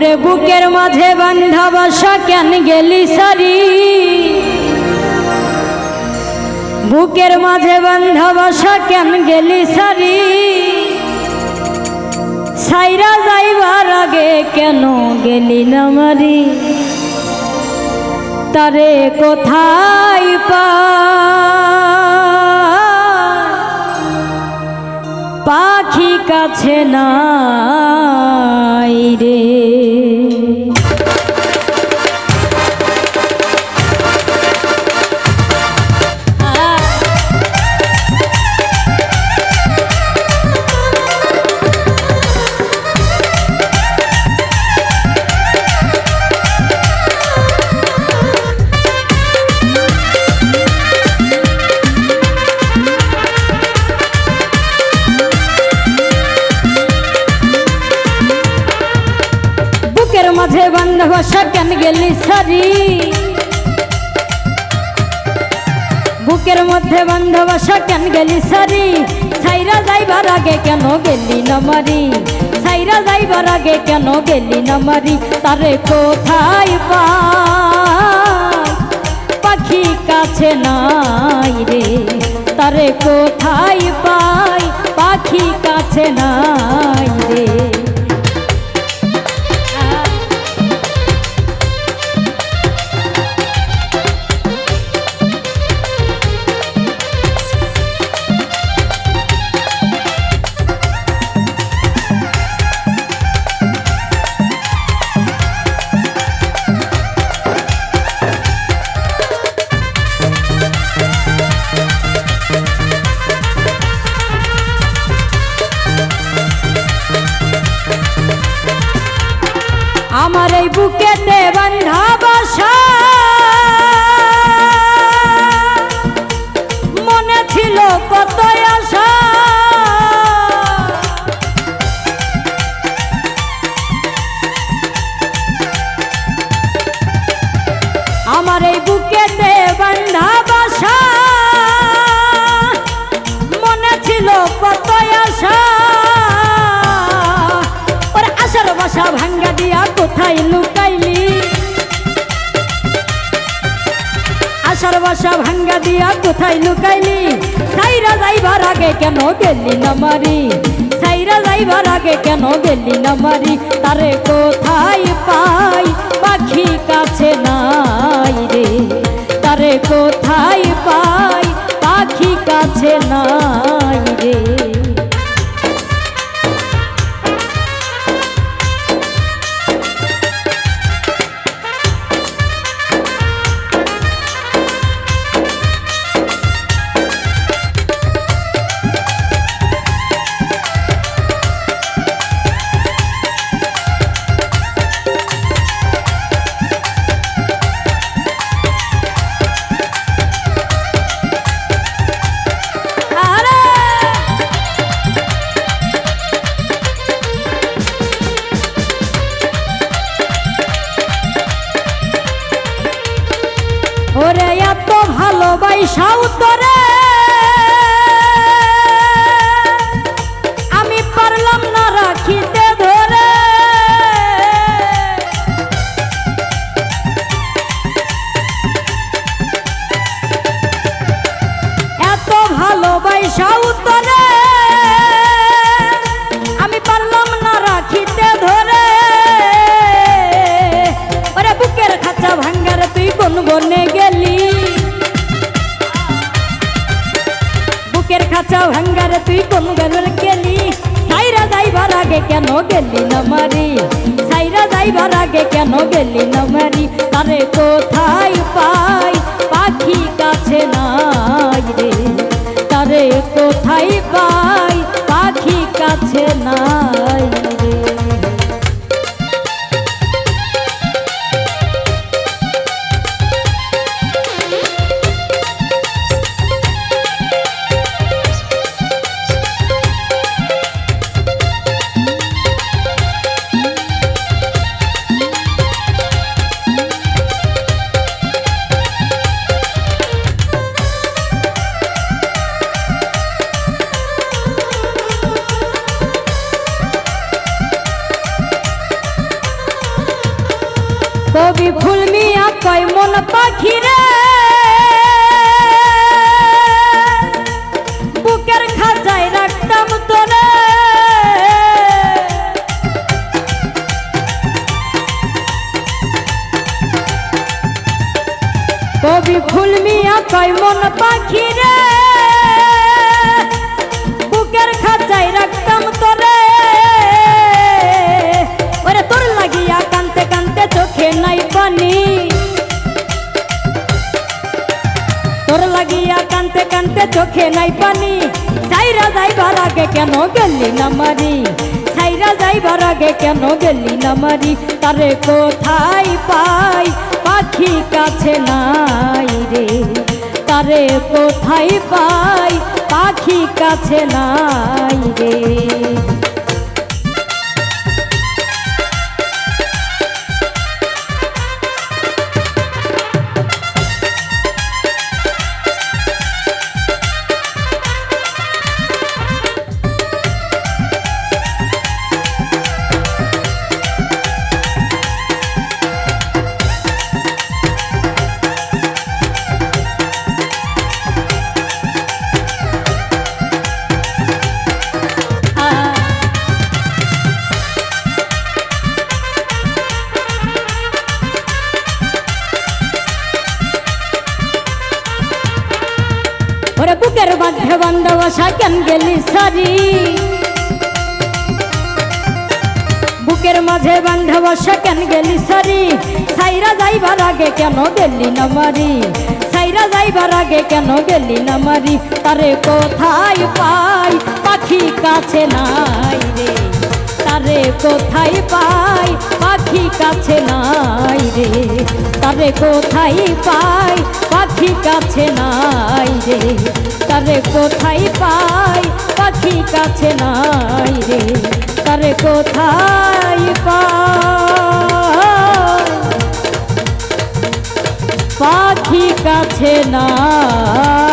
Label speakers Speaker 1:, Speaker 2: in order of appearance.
Speaker 1: ওরে বুকের মাঝে বান্ধা বাসা কেন গেলি সারি, বুকের মাঝে বান্ধা বাসা কেন গেলি সারি, সাইরা যাইবার আগে কেন গেলি না মারি, তারে কোথায় পাখি কাছে নাই রে। মাঝে বান্ধা বাসা কেন গেলি সারি, বুকের মধ্যে বান্ধা বাসা কেন গেলি সারি, সাইরা যাইবার আগে কেন গেলি না মারি, সাইরা যাইবার আগে কেন গেলি না মারি, তারে কোথায় পাখি কাছে নাই রে, তারে কোথায় পাই পাখি কাছে নাই রে। আমার এই বুকেতে বান্ধা বাসা মনে ছিল কত আশা, আমার এই বুকেতে বান্ধা বাসা মনে ছিল কত আশা, আশার বাসা ভাঙ্গা দিয়া কোথায় লুকাইলি, আশার বাসা ভাঙ্গা দিয়া কোথায় লুকাইলি, সাইরা যাইবার আগে কেন গেলি না মারি, সাইরা যাইবার আগে কেন গেলি না মারি, তারে কোথায় পাই পাখি কাছে নাই রে, তারে কোথায় পাই পাখি কাছে নাই রে। ওরে এত ভালোবাসাও তোরে আমি পারলাম না রাখিতে ধরে, এত ভালোবাসাও তোরে আমি পারলাম না রাখিতে ধরে, ওরে বুকের খাঁচা ভাঙ্গারে তুই কোন বনে গেলি, বুকের খাঁচা ভাঙ্গারে তুই কোন গনে গেলি, সাইরা যাইবার আগে কেন গেলি না মারি, সাইরা যাইবার আগে কেন গেলি না মারি, তারে কোথায় পাই পাখি কাছে নাই রে, তারে কোথায় পাই পাখি কাছে নাই রে। কবি ফুল মিয়া কয় মন পাখি রে বুকের খাঁচায় রাখতাম তোরে। কবি ফুল মিয়া কয় মন পাখি রে বুকের খাঁচায় রাখতাম তোরে। ওরে তোর লাগিয়া কানতে কানতে চোখে নাই পানি, তোর লাগিয়া কানতে কানতে চোখে নাই পানি। সাইরা যাইবার আগে কেন গেলি না মারি, সাইরা যাইবার আগে কেন গেলি না মারি। তারে কোথায় পাই পাখি কাছে নাই রে, তারে কোথায় পাই পাখি কাছে নাই রে। ওরে বুকের মাঝে বান্ধব আশা কেন গেলি সারি, বুকের মাঝে বান্ধব আশা কেন গেলি সারি। সাইরা যাইবার আগে কেন গেলি না মারি, সাইরা যাইবার আগে কেন গেলি না মারি। তারে কোথায় পাই পাখি কাছে নাই রে, তারে কোথায় পাই পাখি কাছে নাই রে। তারে কোথায় পাই পাখি কাছে নাই রে, তারে কোথায় পাই পাখি কাছে নাই রে। তারে কোথায় পাই পাখি কাছে নাই।